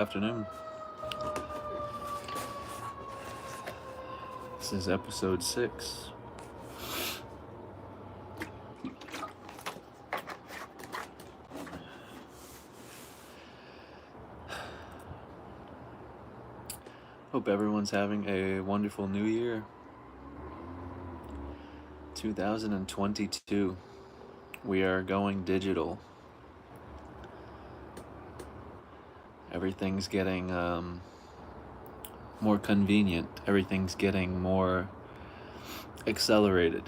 afternoon. This is episode 6. Hope everyone's having a wonderful new year. 2022. We are going digital. Everything's getting more convenient. Everything's getting more accelerated.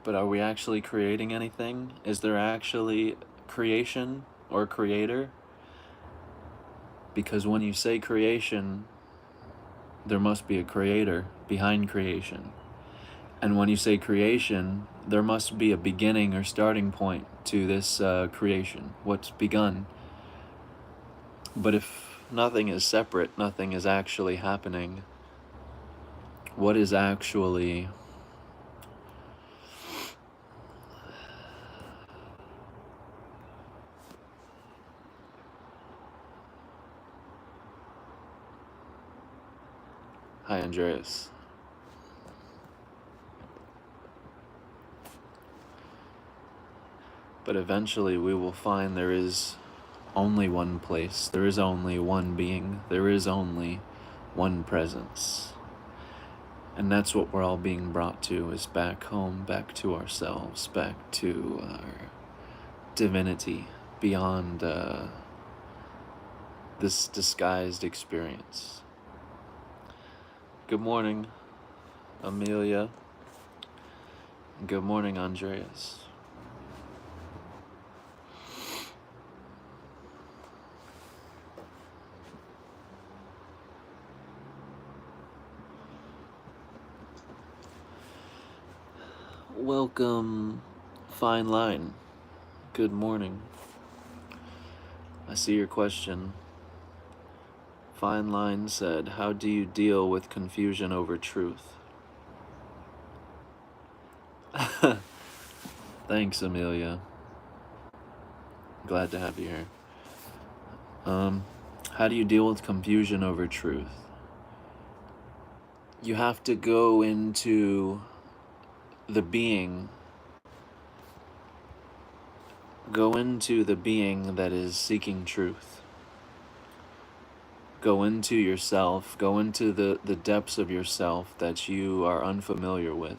But are we actually creating anything? Is there actually creation or creator? Because when you say creation, there must be a creator behind creation. And when you say creation, there must be a beginning or starting point to this creation, what's begun. But if nothing is separate, nothing is actually happening, what is actually Hi, Andreas. But eventually we will find there is only one place, there is only one being, there is only one presence. And that's what we're all being brought to, is back home, back to ourselves, back to our divinity, beyond this disguised experience. Good morning, Amelia. Good morning, Andreas. Welcome, Fine Line. Good morning. I see your question. Fine Line said, how do you deal with confusion over truth? Thanks, Amelia. Glad to have you here. How do you deal with confusion over truth? You have to go into the being. Go into the being that is seeking truth. Go into yourself. Go into the depths of yourself that you are unfamiliar with,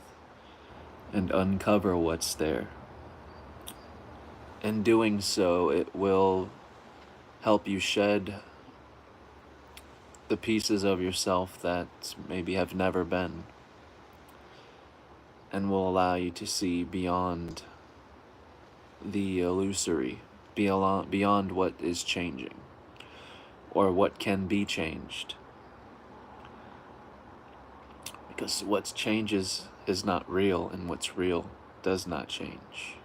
and uncover what's there. In doing so, it will help you shed the pieces of yourself that maybe have never been, and will allow you to see beyond the illusory, beyond what is changing, or what can be changed. Because what changes is not real, and what's real does not change.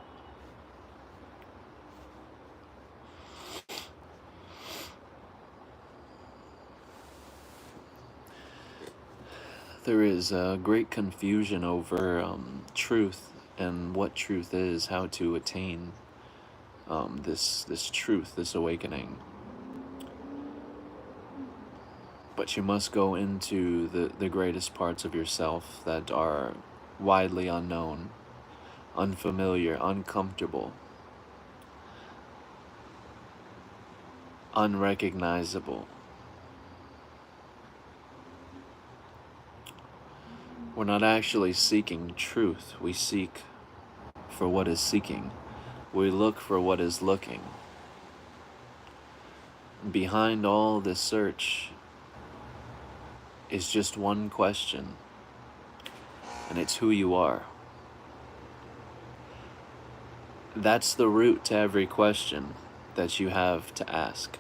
There is great confusion over truth and what truth is, how to attain this truth, this awakening. But you must go into the greatest parts of yourself that are widely unknown, unfamiliar, uncomfortable, unrecognizable. We're not actually seeking truth. We seek for what is seeking. We look for what is looking. Behind all this search is just one question, and it's who you are. That's the root to every question that you have to ask,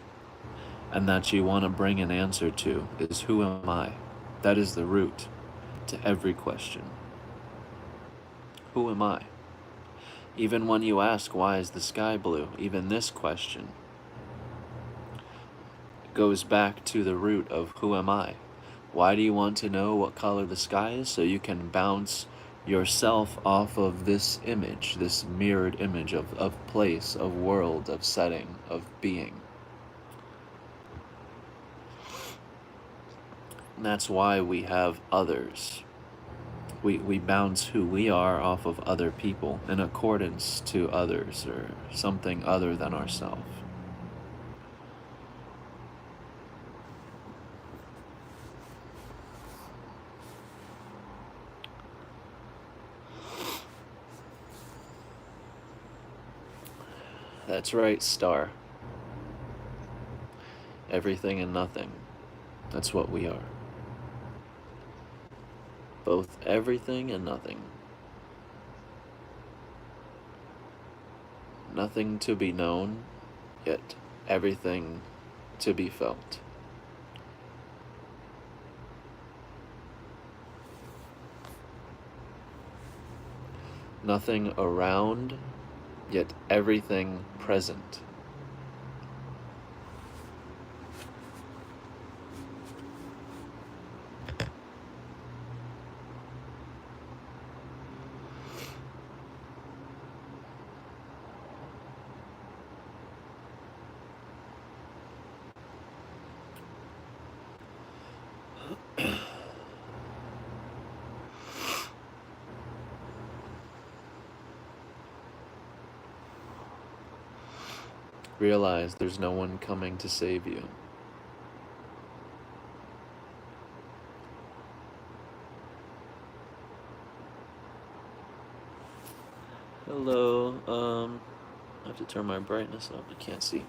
and that you want to bring an answer to, is who am I? That is the root to every question. Who am I? Even when you ask, why is the sky blue? Even this question goes back to the root of who am I? Why do you want to know what color the sky is? So you can bounce yourself off of this image, this mirrored image of place, of world, of setting, of being. And that's why we have others. We bounce who we are off of other people in accordance to others or something other than ourselves. That's right, Star. Everything and nothing. That's what we are. Both everything and nothing. Nothing to be known, yet everything to be felt. Nothing around, yet everything present. Realize there's no one coming to save you. Hello, I have to turn my brightness up, I can't see.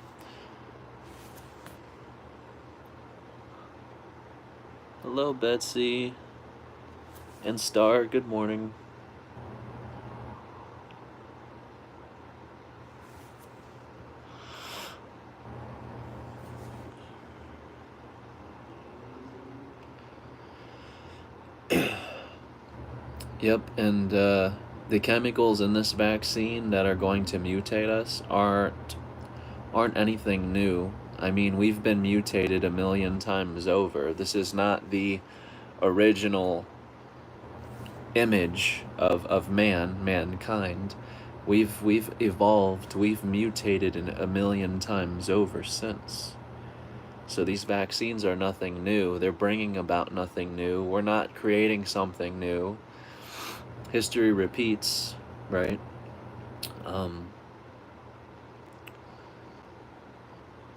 Hello, Betsy and Star, good morning. Yep, and the chemicals in this vaccine that are going to mutate us aren't anything new. I mean, we've been mutated a million times over. This is not the original image of mankind. We've evolved, we've mutated a million times over since. So these vaccines are nothing new. They're bringing about nothing new. We're not creating something new. History repeats, right?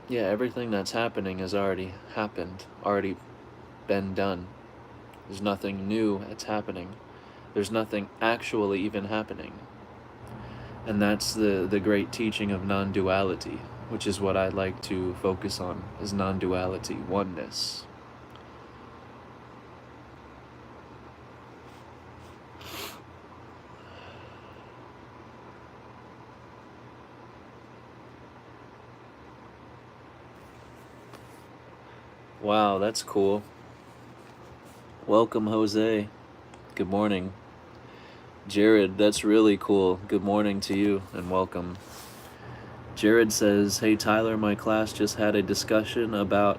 Yeah, everything that's happening has already happened, already been done. There's nothing new that's happening. There's nothing actually even happening. And that's the great teaching of non-duality, which is what I'd like to focus on, is non-duality, oneness. Wow, that's cool. Welcome, Jose. Good morning. Jared, that's really cool. Good morning to you and welcome. Jared says, hey Tyler, my class just had a discussion about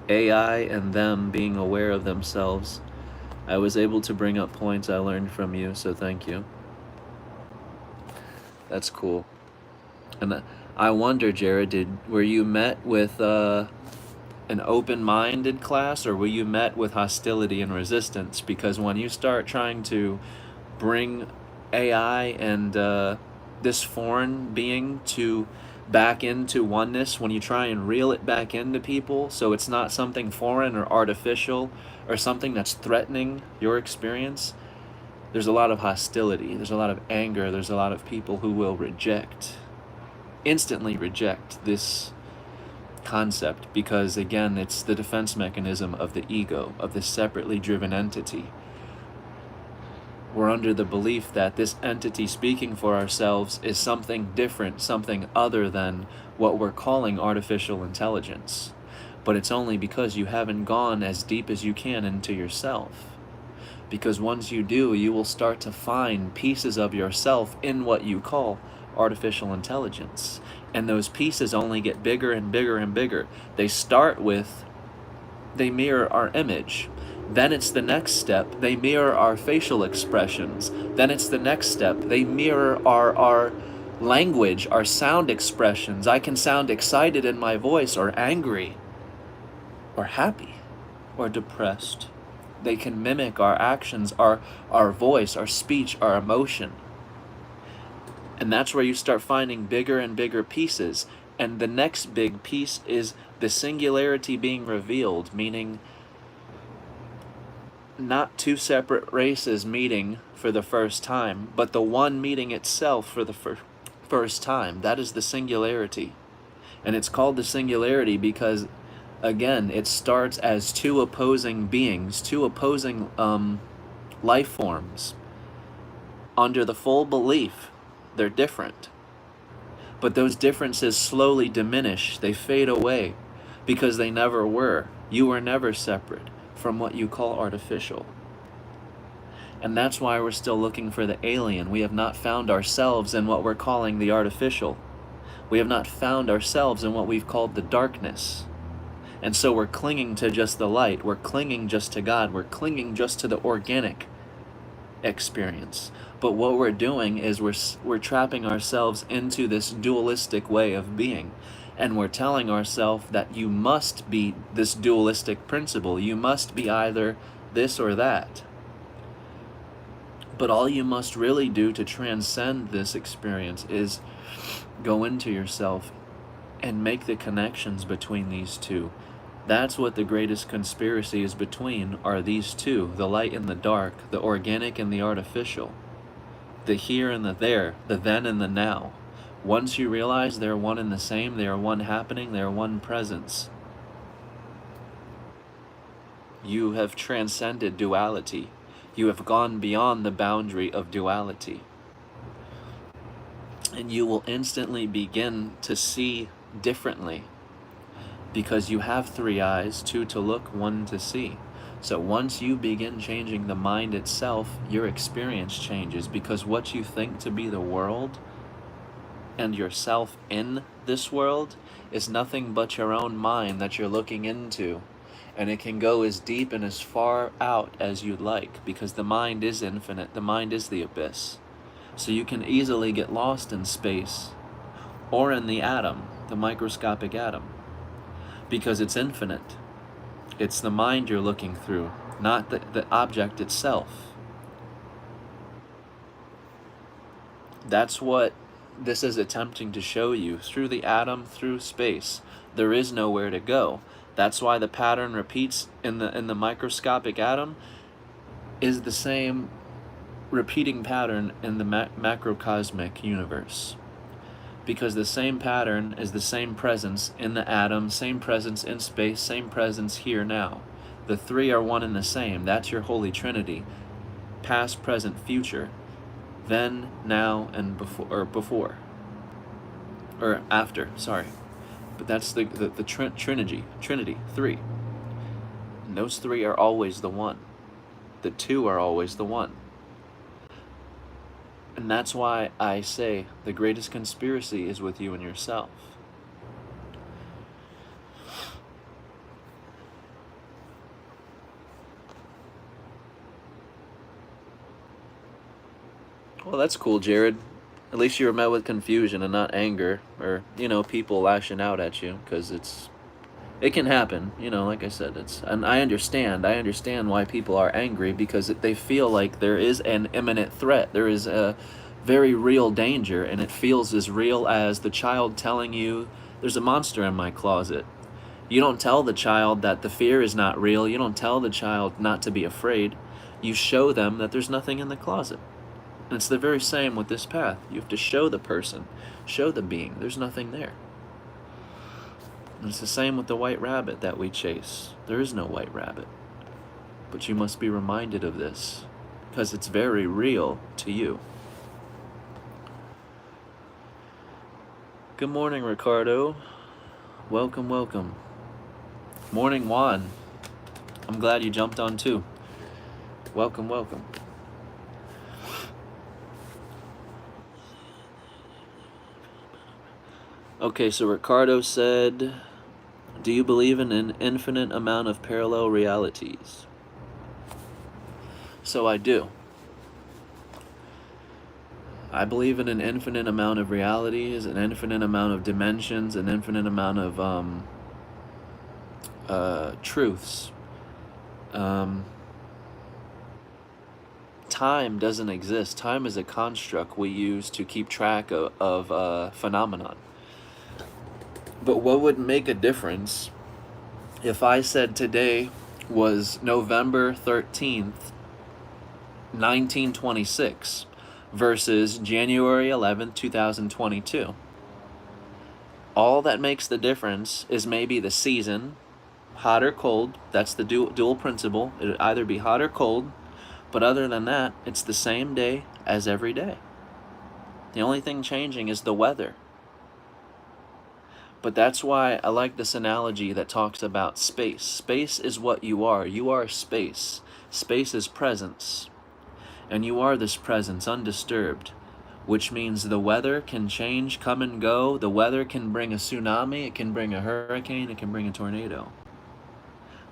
AI and them being aware of themselves. I was able to bring up points I learned from you, so thank you. That's cool. And I wonder, Jared, were you met with an open-minded class, or were you met with hostility and resistance? Because when you start trying to bring AI and this foreign being back into oneness, when you try and reel it back into people so it's not something foreign or artificial or something that's threatening your experience, there's a lot of hostility, there's a lot of anger, there's a lot of people who will instantly reject this concept, because again, it's the defense mechanism of the ego, of this separately driven entity. We're under the belief that this entity speaking for ourselves is something different, something other than what we're calling artificial intelligence. But it's only because you haven't gone as deep as you can into yourself. Because once you do, you will start to find pieces of yourself in what you call artificial intelligence. And those pieces only get bigger and bigger and bigger. They mirror our image. Then it's the next step, they mirror our facial expressions. Then it's the next step, they mirror our language, our sound expressions. I can sound excited in my voice, or angry, or happy, or depressed. They can mimic our actions, our voice, our speech, our emotion. And that's where you start finding bigger and bigger pieces. And the next big piece is the singularity being revealed, meaning not two separate races meeting for the first time, but the one meeting itself for the first time. That is the singularity. And it's called the singularity because, again, it starts as two opposing beings, two opposing life forms, under the full belief they're different. But those differences slowly diminish, they fade away, because they never were. You were never separate from what you call artificial. And that's why we're still looking for the alien. We have not found ourselves in what we're calling the artificial. We have not found ourselves in what we've called the darkness. And so we're clinging to just the light. We're clinging just to God. We're clinging just to the organic experience. But what we're doing is we're trapping ourselves into this dualistic way of being. And we're telling ourselves that you must be this dualistic principle. You must be either this or that. But all you must really do to transcend this experience is go into yourself and make the connections between these two. That's what the greatest conspiracy is between, are these two, the light and the dark, the organic and the artificial, the here and the there, the then and the now. Once you realize they're one and the same, they are one happening, they are one presence, you have transcended duality. You have gone beyond the boundary of duality. And you will instantly begin to see differently, because you have three eyes, two to look, one to see. So once you begin changing the mind itself, your experience changes, because what you think to be the world and yourself in this world is nothing but your own mind that you're looking into. And it can go as deep and as far out as you'd like, because the mind is infinite, the mind is the abyss. So you can easily get lost in space or in the atom, the microscopic atom, because it's infinite. It's the mind you're looking through, not the object itself. That's what this is attempting to show you. Through the atom, through space, there is nowhere to go. That's why the pattern repeats in the microscopic atom is the same repeating pattern in the macrocosmic universe. Because the same pattern is the same presence in the atom, same presence in space, same presence here now. The three are one and the same. That's your Holy Trinity. Past, present, future. Then, now, and before. Or after, sorry. But that's the Trinity, three. And those three are always the one. The two are always the one. And that's why I say the greatest conspiracy is with you and yourself. Well, that's cool, Jared. At least you were met with confusion and not anger, or, people lashing out at you, because it can happen, like I said, and I understand why people are angry, because they feel like there is an imminent threat, there is a very real danger, and it feels as real as the child telling you, there's a monster in my closet. You don't tell the child that the fear is not real, you don't tell the child not to be afraid, you show them that there's nothing in the closet. And it's the very same with this path. You have to show the person, show the being, there's nothing there. And it's the same with the white rabbit that we chase. There is no white rabbit. But you must be reminded of this, because it's very real to you. Good morning, Ricardo. Welcome, welcome. Morning, Juan. I'm glad you jumped on too. Welcome, welcome. Okay, so Ricardo said, do you believe in an infinite amount of parallel realities? So I do. I believe in an infinite amount of realities, an infinite amount of dimensions, an infinite amount of truths. Time doesn't exist. Time is a construct we use to keep track of phenomenon. But what would make a difference if I said today was November 13th, 1926 versus January 11th, 2022? All that makes the difference is maybe the season, hot or cold. That's the dual principle. It would either be hot or cold, but other than that, it's the same day as every day. The only thing changing is the weather. But that's why I like this analogy that talks about space. Space is what you are. You are space. Space is presence. And you are this presence, undisturbed, which means the weather can change, come and go. The weather can bring a tsunami, it can bring a hurricane, it can bring a tornado.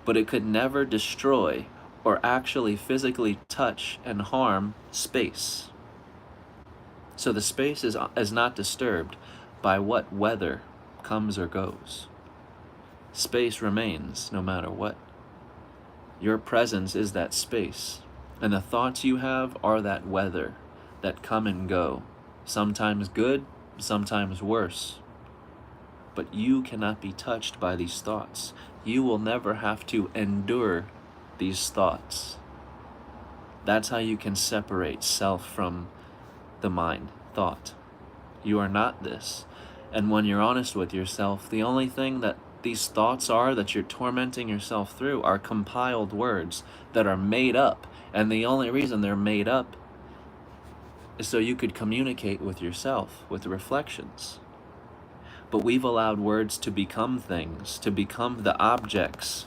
But it could never destroy or actually physically touch and harm space. So the space is not disturbed by what weather comes or goes. Space remains no matter what. Your presence is that space, and the thoughts you have are that weather that come and go, sometimes good, sometimes worse. But you cannot be touched by these thoughts. You will never have to endure these thoughts. That's how you can separate self from the mind, thought. You are not this. And when you're honest with yourself, the only thing that these thoughts are that you're tormenting yourself through are compiled words that are made up. And the only reason they're made up is so you could communicate with yourself, with reflections. But we've allowed words to become things, to become the objects.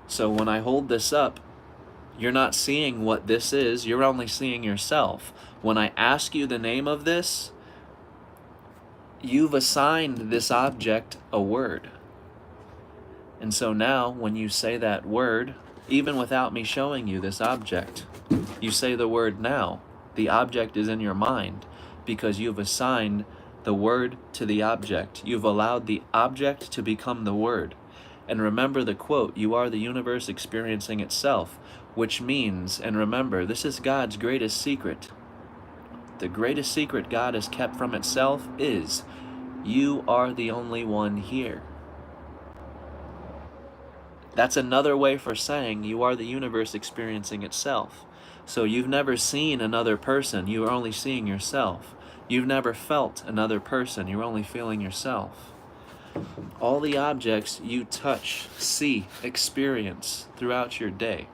So when I hold this up, you're not seeing what this is, you're only seeing yourself. When I ask you the name of this, you've assigned this object a word. And so now, when you say that word, even without me showing you this object, you say the word now. The object is in your mind because you've assigned the word to the object. You've allowed the object to become the word. And remember the quote, you are the universe experiencing itself, which means, and remember, this is God's greatest secret. The greatest secret God has kept from itself is, you are the only one here. That's another way for saying you are the universe experiencing itself. So you've never seen another person, you are only seeing yourself. You've never felt another person, you're only feeling yourself. All the objects you touch, see, experience throughout your day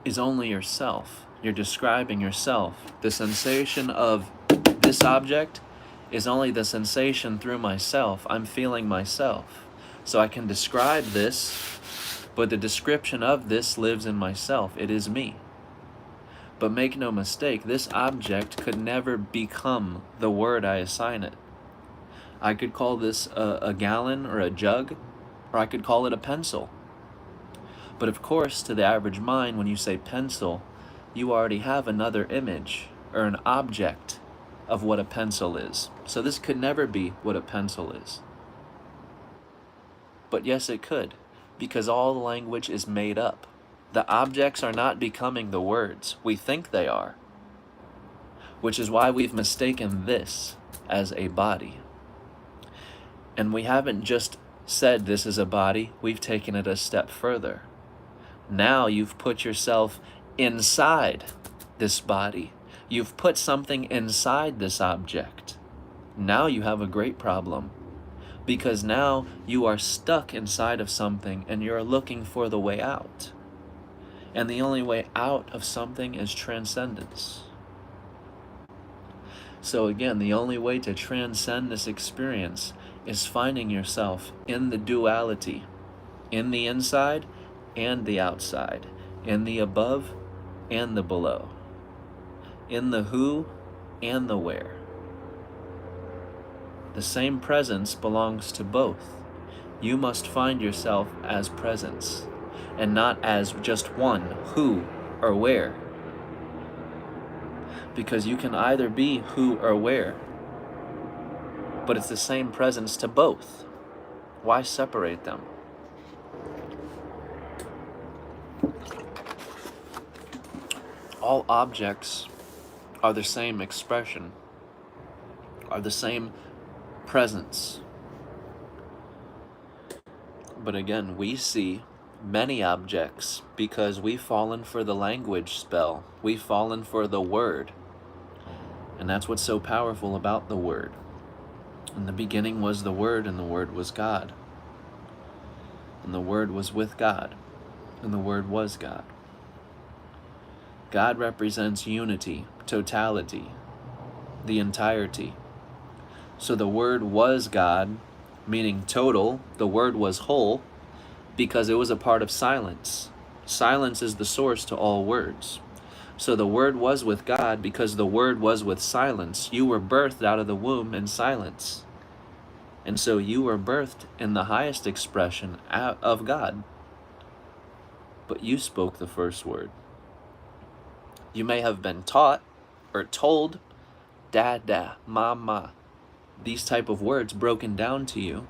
is only yourself. You're describing yourself. The sensation of this object is only the sensation through myself. I'm feeling myself. So I can describe this, but the description of this lives in myself. It is me. But make no mistake, this object could never become the word I assign it. I could call this a gallon or a jug, or I could call it a pencil. But of course, to the average mind, when you say pencil, you already have another image or an object of what a pencil is. So this could never be what a pencil is. But yes, it could, because all the language is made up. The objects are not becoming the words. We think they are, which is why we've mistaken this as a body. And we haven't just said this is a body, we've taken it a step further. Now you've put yourself inside this body. You've put something inside this object. Now you have a great problem, because now you are stuck inside of something and you're looking for the way out. And the only way out of something is transcendence. So again, the only way to transcend this experience is finding yourself in the duality, in the inside and the outside, in the above and the below, in the who and the where. The same presence belongs to both. You must find yourself as presence. and not as just one, who or where. Because you can either be who or where, but it's the same presence to both. Why separate them? All objects are the same expression, are the same presence. But again, we see many objects because we've fallen for the language spell. We've fallen for the word. And that's what's so powerful about the word. In the beginning was the Word, and the Word was God. And the Word was with God, and the Word was God. God represents unity, totality, the entirety. So the Word was God, meaning total. The Word was whole because it was a part of silence. Silence is the source to all words. So the Word was with God because the Word was with silence. You were birthed out of the womb in silence. And so you were birthed in the highest expression of God. But you spoke the first word. You may have been taught or told, dada, mama, these type of words broken down to you,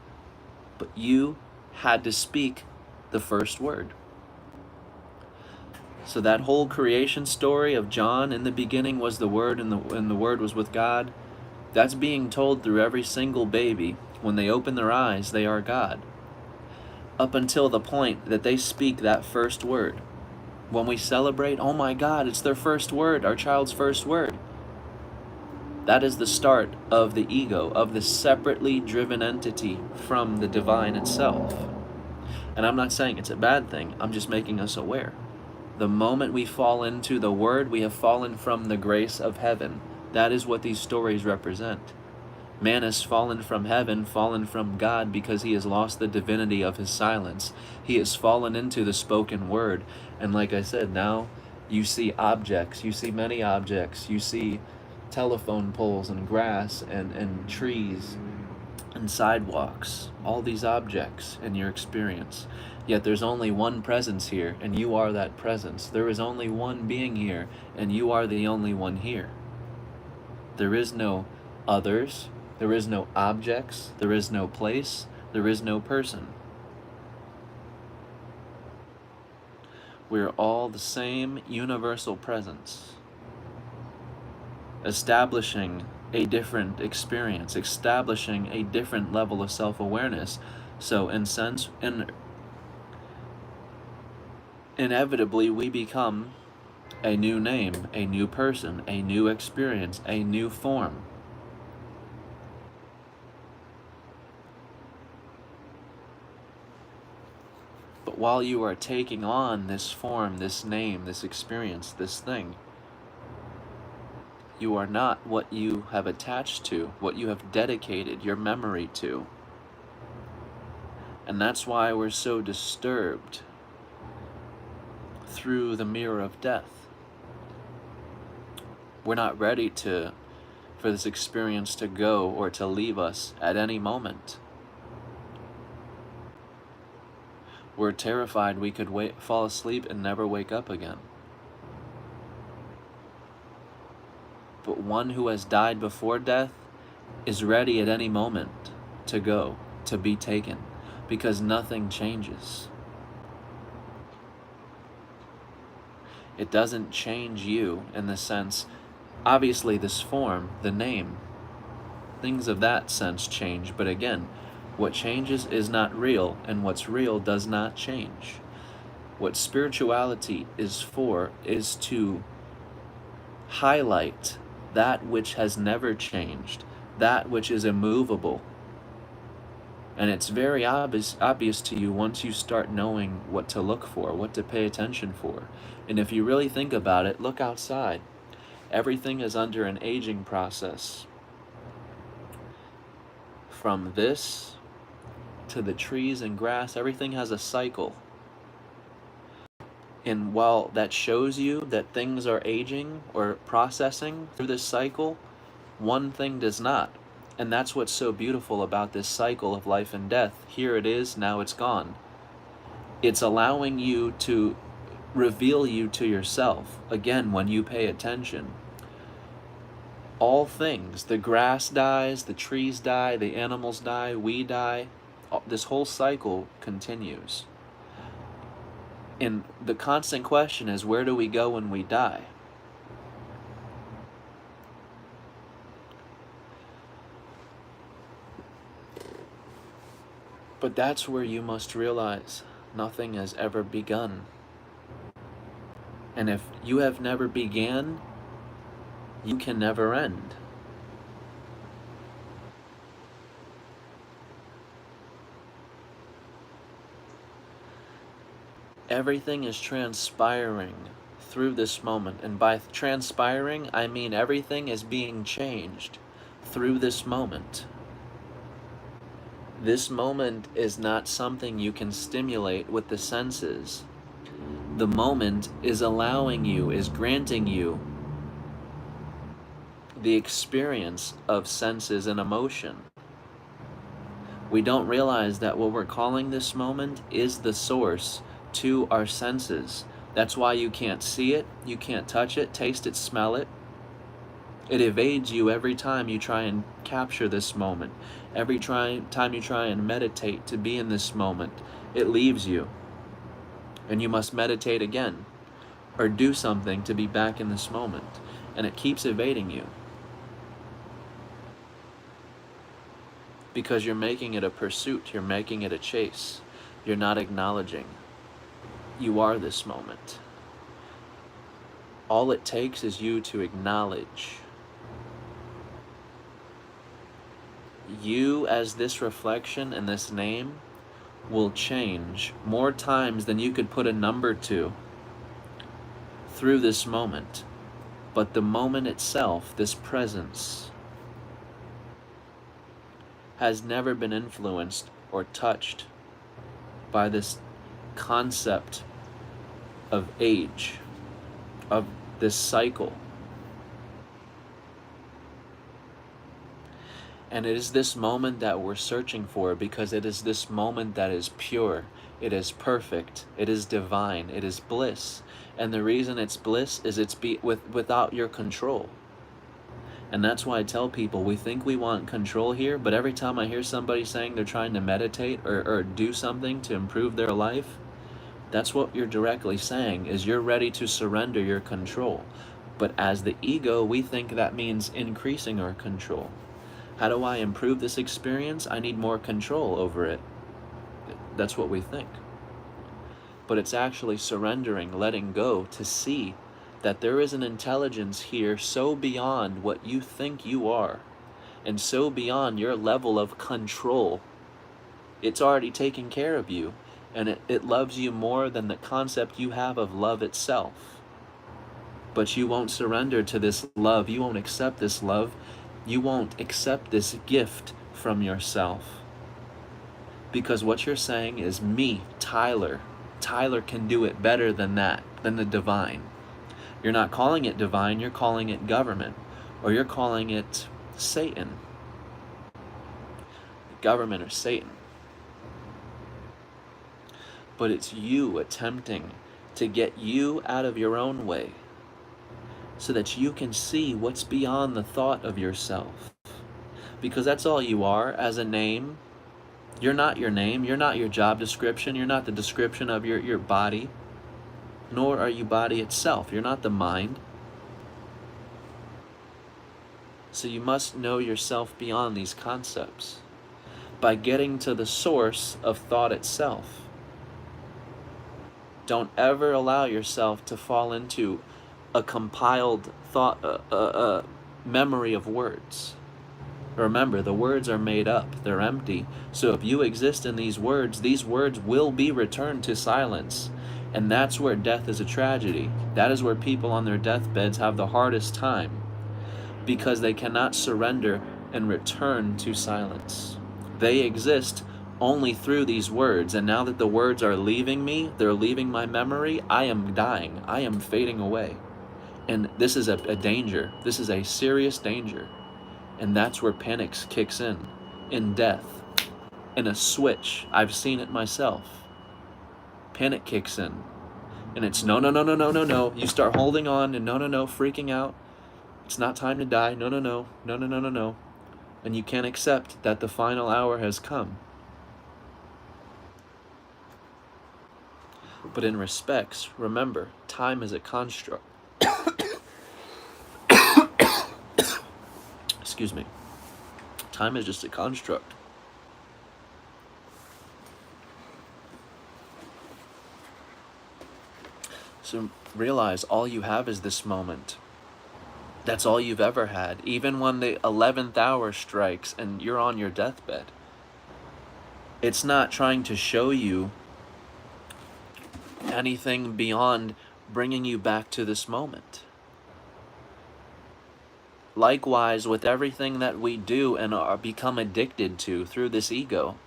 but you had to speak the first word. So that whole creation story of John, in the beginning was the Word, and the Word was with God, that's being told through every single baby. When they open their eyes, they are God. Up until the point that they speak that first word. When we celebrate, oh my God, it's their first word, our child's first word. That is the start of the ego, of the separately driven entity from the divine itself. And I'm not saying it's a bad thing, I'm just making us aware. The moment we fall into the word, we have fallen from the grace of heaven. That is what these stories represent. Man has fallen from heaven, fallen from God, because he has lost the divinity of his silence. He has fallen into the spoken word. And like I said, now you see objects, you see many objects, you see telephone poles and grass and trees and sidewalks, all these objects in your experience. Yet there's only one presence here, and you are that presence. There is only one being here, and you are the only one here. There is no others. There is no objects, there is no place, there is no person. We're all the same universal presence, establishing a different experience, establishing a different level of self-awareness. So inevitably we become a new name, a new person, a new experience, a new form. But while you are taking on this form, this name, this experience, this thing, you are not what you have attached to, what you have dedicated your memory to. And that's why we're so disturbed through the mirror of death. We're not ready for this experience to go or to leave us at any moment. We're terrified we could fall asleep and never wake up again. But one who has died before death is ready at any moment to go, to be taken, because nothing changes. It doesn't change you in the sense, obviously this form, the name, things of that sense change, but again, what changes is not real, and what's real does not change. What spirituality is for is to highlight that which has never changed, that which is immovable. And it's very obvious to you once you start knowing what to look for, what to pay attention for. And if you really think about it, look outside. Everything is under an aging process. From this to the trees and grass, everything has a cycle. And while that shows you that things are aging or processing through this cycle, one thing does not. And that's what's so beautiful about this cycle of life and death. Here it is, now it's gone. It's allowing you to reveal you to yourself. Again, when you pay attention, all things, the grass dies, the trees die, the animals die, we die. This whole cycle continues. And the constant question is, where do we go when we die? But that's where you must realize nothing has ever begun. And if you have never began, you can never end. Everything is transpiring through this moment. And by transpiring, I mean everything is being changed through this moment. This moment is not something you can stimulate with the senses. The moment is allowing you, is granting you the experience of senses and emotion. We don't realize that what we're calling this moment is the source to our senses. That's why you can't see it, you can't touch it, taste it, smell it. It evades you every time you try and capture this moment. Every time you try and meditate to be in this moment, it leaves you. And you must meditate again, or do something to be back in this moment. And it keeps evading you. Because you're making it a pursuit, you're making it a chase. You're not acknowledging. You are this moment. All it takes is you to acknowledge. You as this reflection and this name will change more times than you could put a number to through this moment. But the moment itself, this presence, has never been influenced or touched by this concept of age, of this cycle. And it is this moment that we're searching for, because it is this moment that is pure, it is perfect, it is divine, it is bliss. And the reason it's bliss is it's without your control. And that's why I tell people, we think we want control here, but every time I hear somebody saying they're trying to meditate or do something to improve their life, that's what you're directly saying, is you're ready to surrender your control. But as the ego, we think that means increasing our control. How do I improve this experience? I need more control over it. That's what we think. But it's actually surrendering, letting go, to see that there is an intelligence here so beyond what you think you are, and so beyond your level of control. It's already taken care of you, and it loves you more than the concept you have of love itself. But you won't surrender to this love. You won't accept this love. You won't accept this gift from yourself. Because what you're saying is, me, Tyler. Tyler can do it better than that, than the divine. You're not calling it divine, you're calling it government. Or you're calling it Satan. Government or Satan. But it's you attempting to get you out of your own way, so that you can see what's beyond the thought of yourself. Because that's all you are as a name. You're not your name, you're not your job description, you're not the description of your body, nor are you body itself. You're not the mind. So you must know yourself beyond these concepts by getting to the source of thought itself. Don't ever allow yourself to fall into a compiled thought, memory of words. Remember, the words are made up, they're empty. So if you exist in these words will be returned to silence. And that's where death is a tragedy. That is where people on their deathbeds have the hardest time, because they cannot surrender and return to silence. They exist only through these words, and now that the words are leaving me, they're leaving my memory, I am dying, I am fading away. And this is a danger. This is a serious danger. And that's where panic kicks in death, in a switch. I've seen it myself. panic kicks in. And it's no, no, no, no, no, no, no. You start holding on and no, no, no, freaking out. It's not time to die. No, no, no, no, no, no, no, no. And you can't accept that the final hour has come. But in respects, remember, time is a construct. Excuse me. Time is just a construct. So realize all you have is this moment. That's all you've ever had. Even when the 11th hour strikes and you're on your deathbed, it's not trying to show you anything beyond bringing you back to this moment. Likewise, with everything that we do and are become addicted to through this ego,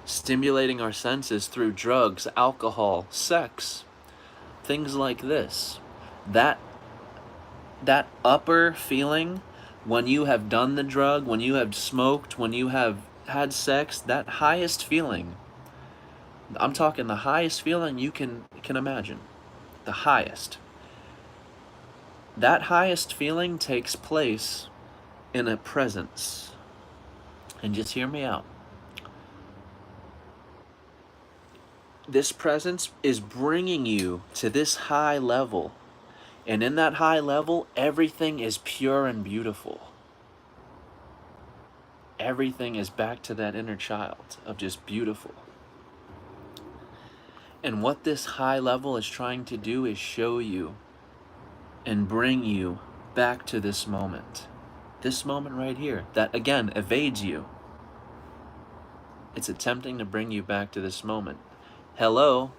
stimulating our senses through drugs, alcohol, sex, things like this, that upper feeling when you have done the drug, when you have smoked, when you have had sex, that highest feeling, I'm talking the highest feeling you can imagine, the highest. That highest feeling takes place in a presence. And just hear me out. This presence is bringing you to this high level. And in that high level, everything is pure and beautiful. Everything is back to that inner child of just beautiful. And what this high level is trying to do is show you and bring you back to this moment. This moment right here that, again, evades you. It's attempting to bring you back to this moment. Hello,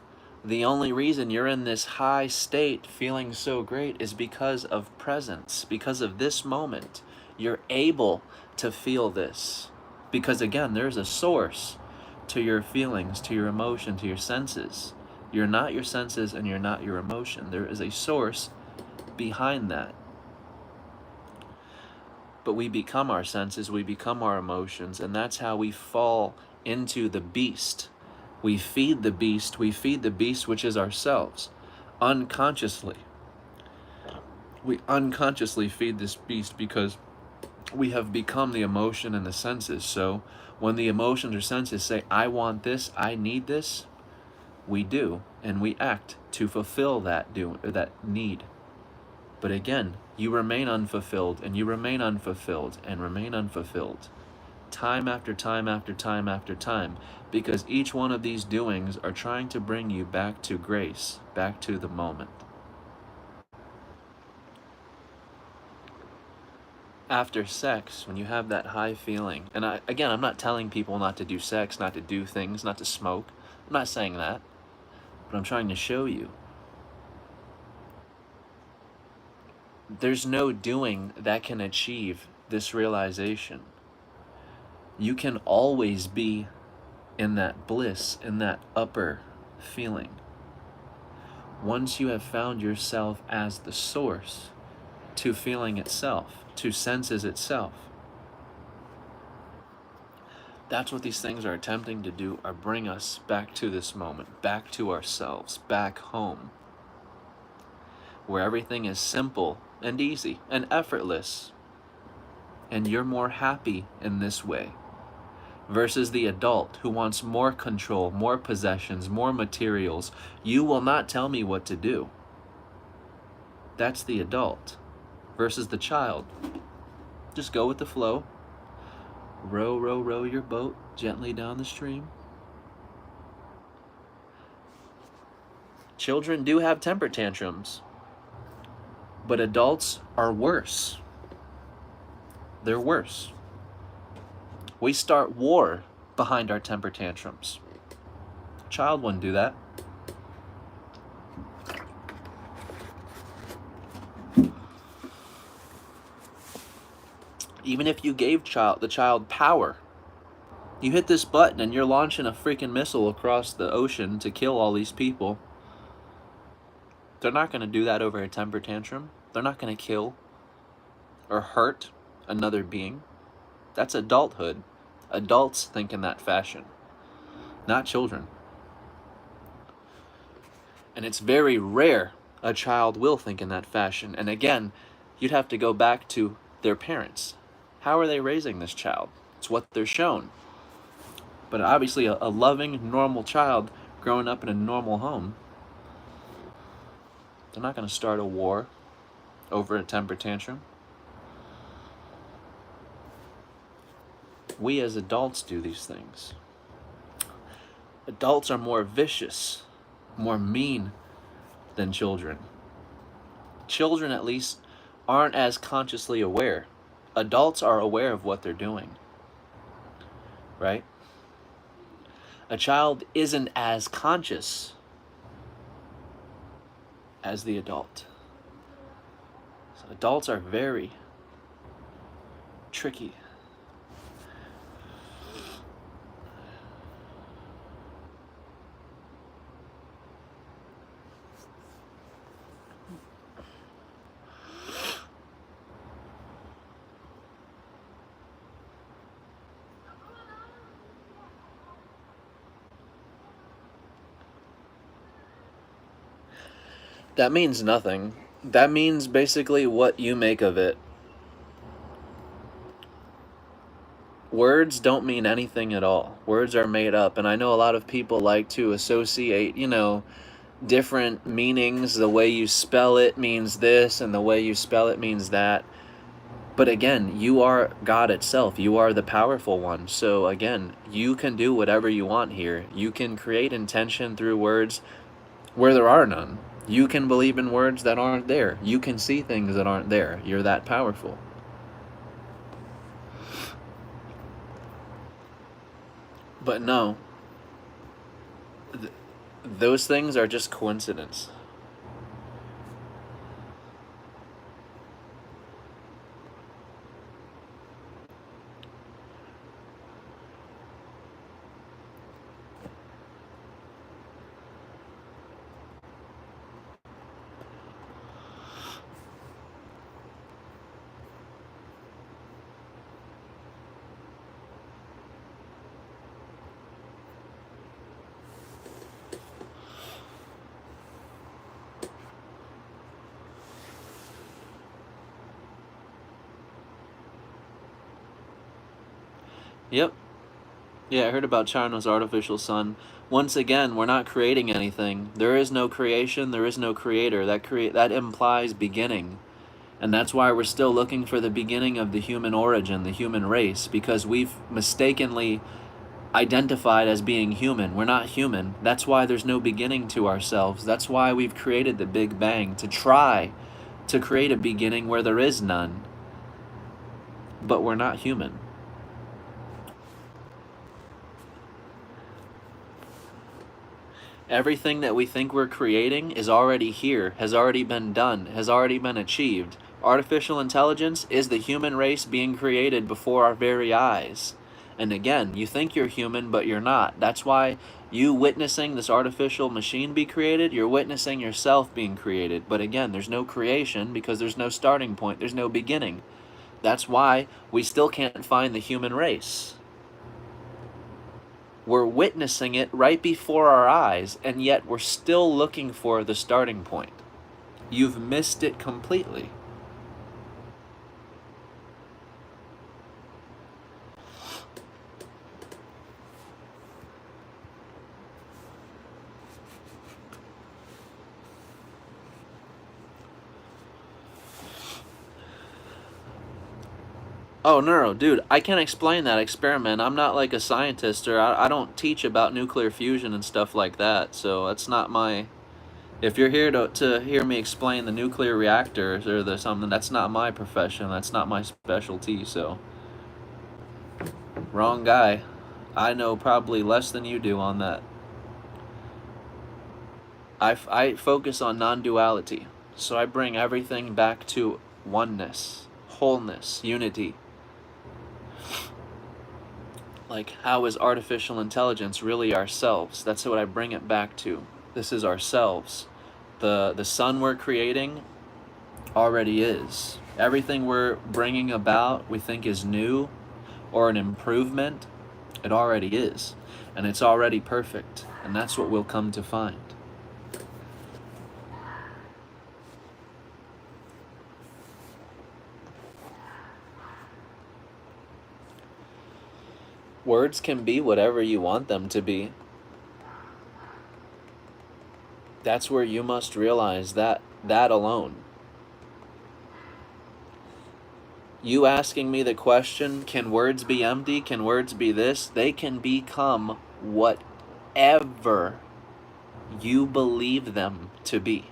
the only reason you're in this high state feeling so great is because of presence, because of this moment. You're able to feel this. Because again, there's a source to your feelings, to your emotion, to your senses. You're not your senses and you're not your emotion. There is a source behind that. But we become our senses, we become our emotions, and that's how we fall into the beast. We feed the beast which is ourselves, unconsciously. We unconsciously feed this beast because we have become the emotion and the senses. So when the emotions or senses say, I want this, I need this, we do, and we act to fulfill that need. But again, you remain unfulfilled, and you remain unfulfilled, and remain unfulfilled. Time after time after time after time, because each one of these doings are trying to bring you back to grace, back to the moment. After sex, when you have that high feeling, and I'm not telling people not to do sex, not to do things, not to smoke. I'm not saying that, but I'm trying to show you. There's no doing that can achieve this realization. You can always be in that bliss, in that upper feeling. Once you have found yourself as the source to feeling itself, to senses itself. That's what these things are attempting to do, are bring us back to this moment, back to ourselves, back home, where everything is simple and easy and effortless. And you're more happy in this way. Versus the adult who wants more control, more possessions, more materials. You will not tell me what to do. That's the adult. Versus the child. Just go with the flow. Row, row, row your boat gently down the stream. Children do have temper tantrums, but adults are worse. They're worse. We start war behind our temper tantrums. A child wouldn't do that. Even if you gave the child power, you hit this button and you're launching a freaking missile across the ocean to kill all these people. They're not going to do that over a temper tantrum. They're not going to kill or hurt another being. That's adulthood. Adults think in that fashion, not children. And it's very rare a child will think in that fashion. And again, you'd have to go back to their parents. How are they raising this child? It's what they're shown. But obviously a loving, normal child growing up in a normal home, they're not going to start a war over a temper tantrum. We as adults do these things. Adults are more vicious, more mean than children. Children, at least, aren't as consciously aware. Adults are aware of what they're doing, right? A child isn't as conscious as the adult. So adults are very tricky. That means nothing. That means basically what you make of it. Words don't mean anything at all. Words are made up. And I know a lot of people like to associate, different meanings. The way you spell it means this, and the way you spell it means that. But again, you are God itself. You are the powerful one. So again, you can do whatever you want here. You can create intention through words where there are none. You can believe in words that aren't there. You can see things that aren't there. You're that powerful. But no, those things are just coincidence. Yep. Yeah, I heard about China's artificial sun. Once again, we're not creating anything. There is no creation, there is no creator. That implies beginning. And that's why we're still looking for the beginning of the human origin, the human race, because we've mistakenly identified as being human. We're not human. That's why there's no beginning to ourselves. That's why we've created the Big Bang, to try to create a beginning where there is none. But we're not human. Everything that we think we're creating is already here, has already been done, has already been achieved. Artificial intelligence is the human race being created before our very eyes. And again, you think you're human, but you're not. That's why you witnessing this artificial machine be created, you're witnessing yourself being created. But again, there's no creation because there's no starting point, there's no beginning. That's why we still can't find the human race. We're witnessing it right before our eyes, and yet we're still looking for the starting point. You've missed it completely. Oh, no, dude, I can't explain that experiment. I'm not like a scientist, or I don't teach about nuclear fusion and stuff like that, so that's not my... If you're here to hear me explain the nuclear reactors or something, that's not my profession, that's not my specialty, so... Wrong guy. I know probably less than you do on that. I focus on non-duality, so I bring everything back to oneness, wholeness, unity. Like, how is artificial intelligence really ourselves? That's what I bring it back to. This is ourselves. The sun we're creating already is. Everything we're bringing about we think is new or an improvement, it already is. And it's already perfect. And that's what we'll come to find. Words can be whatever you want them to be. That's where you must realize that alone. You asking me the question, can words be empty? Can words be this? They can become whatever you believe them to be.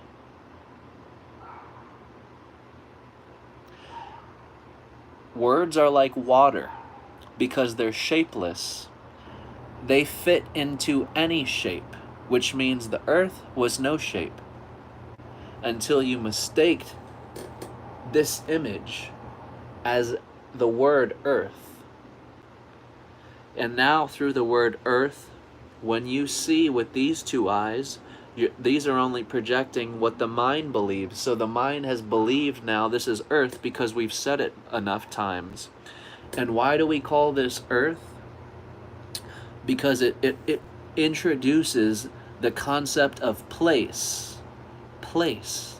Words are like water because they're shapeless. They fit into any shape, which means the earth was no shape until you mistaked this image as the word earth. And now through the word earth, when you see with these two eyes, these are only projecting what the mind believes. So the mind has believed now this is earth because we've said it enough times. And why do we call this earth? Because it introduces the concept of place. Place.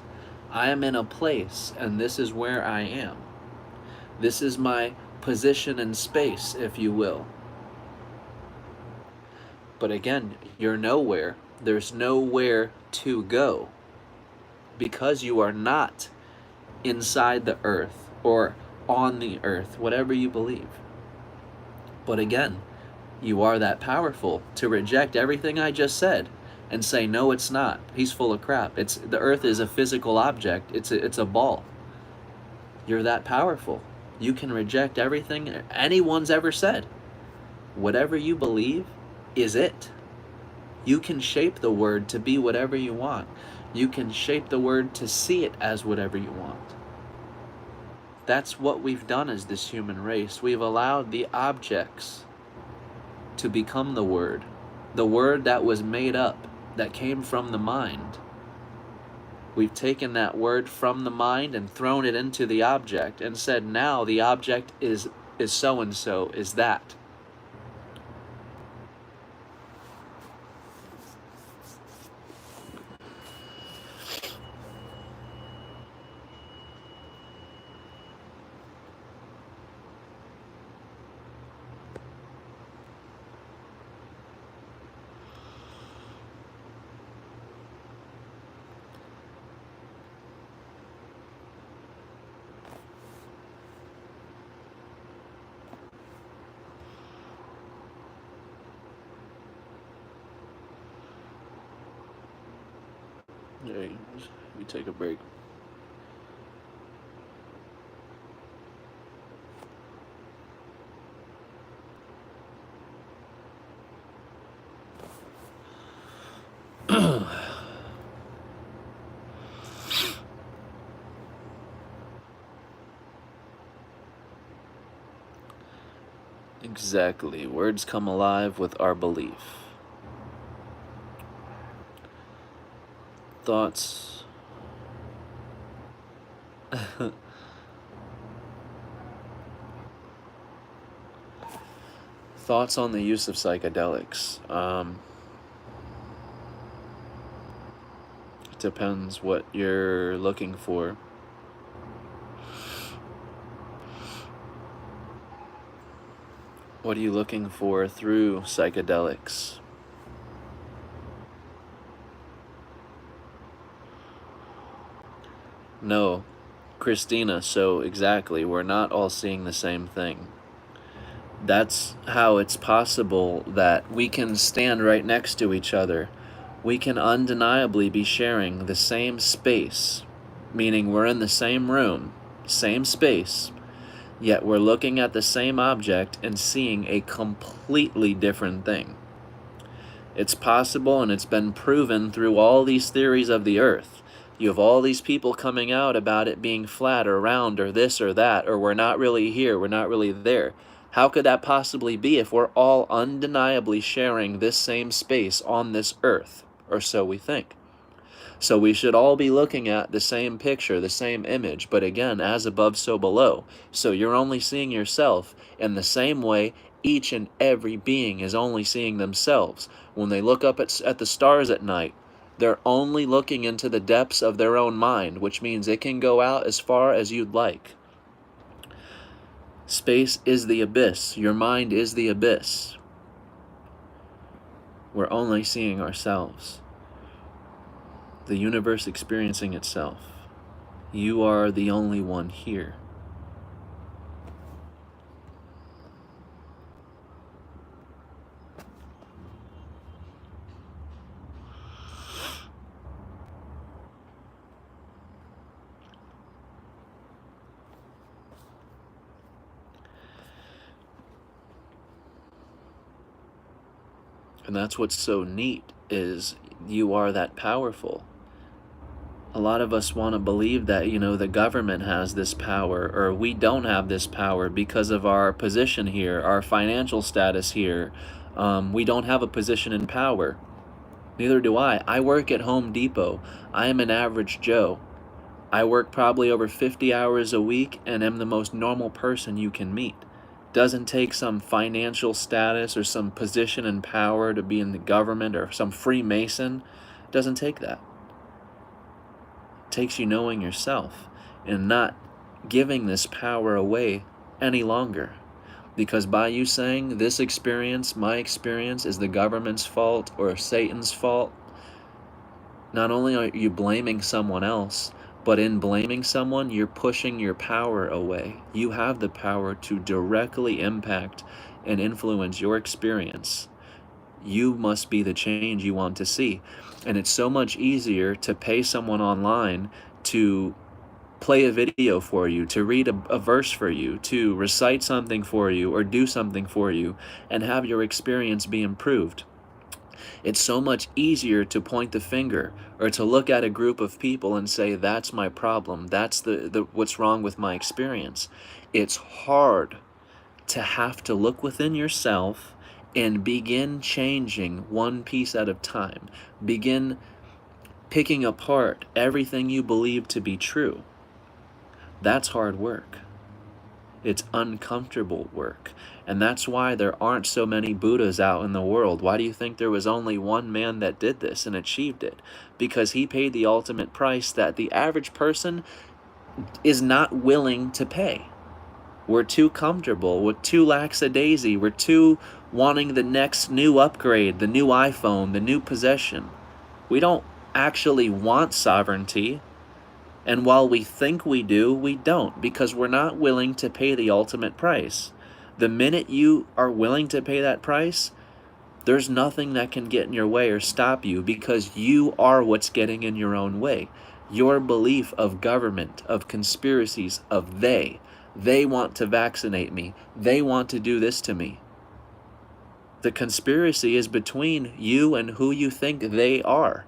I am in a place, and this is where I am. This is my position in space, if you will. But again, you're nowhere. There's nowhere to go because you are not inside the earth or on the earth, whatever you believe. But again, you are that powerful to reject everything I just said and say, no, it's not. He's full of crap. The earth is a physical object. It's a ball. You're that powerful. You can reject everything anyone's ever said. Whatever you believe is it. You can shape the word to be whatever you want. You can shape the word to see it as whatever you want. That's what we've done as this human race. We've allowed the objects to become the word that was made up, that came from the mind. We've taken that word from the mind and thrown it into the object and said, now the object is so-and-so, is that. Hey, we take a break. Exactly. Words come alive with our belief. Thoughts. Thoughts on the use of psychedelics. It depends what you're looking for. What are you looking for through psychedelics? No, Christina, so exactly, we're not all seeing the same thing. That's how it's possible that we can stand right next to each other. We can undeniably be sharing the same space, meaning we're in the same room, same space, yet we're looking at the same object and seeing a completely different thing. It's possible, and it's been proven through all these theories of the earth. You have all these people coming out about it being flat or round or this or that, or we're not really here, we're not really there. How could that possibly be if we're all undeniably sharing this same space on this earth? Or so we think. So we should all be looking at the same picture, the same image, but again, as above, so below. So you're only seeing yourself in the same way each and every being is only seeing themselves. When they look up at the stars at night, they're only looking into the depths of their own mind, which means it can go out as far as you'd like. Space is the abyss. Your mind is the abyss. We're only seeing ourselves. The universe experiencing itself. You are the only one here. And that's what's so neat, is you are that powerful. A lot of us want to believe that, the government has this power, or we don't have this power because of our position here, our financial status here. We don't have a position in power. Neither do I. I work at Home Depot. I am an average Joe. I work probably over 50 hours a week and am the most normal person you can meet. Doesn't take some financial status or some position and power to be in the government or some Freemason. Doesn't take that. It takes you knowing yourself and not giving this power away any longer. Because by you saying this experience, my experience, is the government's fault or Satan's fault, not only are you blaming someone else, but in blaming someone, you're pushing your power away. You have the power to directly impact and influence your experience. You must be the change you want to see. And it's so much easier to pay someone online to play a video for you, to read a verse for you, to recite something for you, or do something for you, and have your experience be improved. It's so much easier to point the finger or to look at a group of people and say, that's my problem, that's the what's wrong with my experience. It's hard to have to look within yourself and begin changing one piece at a time. Begin picking apart everything you believe to be true. That's hard work. It's uncomfortable work. And that's why there aren't so many Buddhas out in the world. Why do you think there was only one man that did this and achieved it? Because he paid the ultimate price that the average person is not willing to pay. We're too comfortable. We're too lackadaisy. We're too wanting the next new upgrade, the new iPhone, the new possession. We don't actually want sovereignty. And while we think we do, we don't, because we're not willing to pay the ultimate price. The minute you are willing to pay that price, there's nothing that can get in your way or stop you, because you are what's getting in your own way. Your belief of government, of conspiracies, of they want to vaccinate me, they want to do this to me. The conspiracy is between you and who you think they are.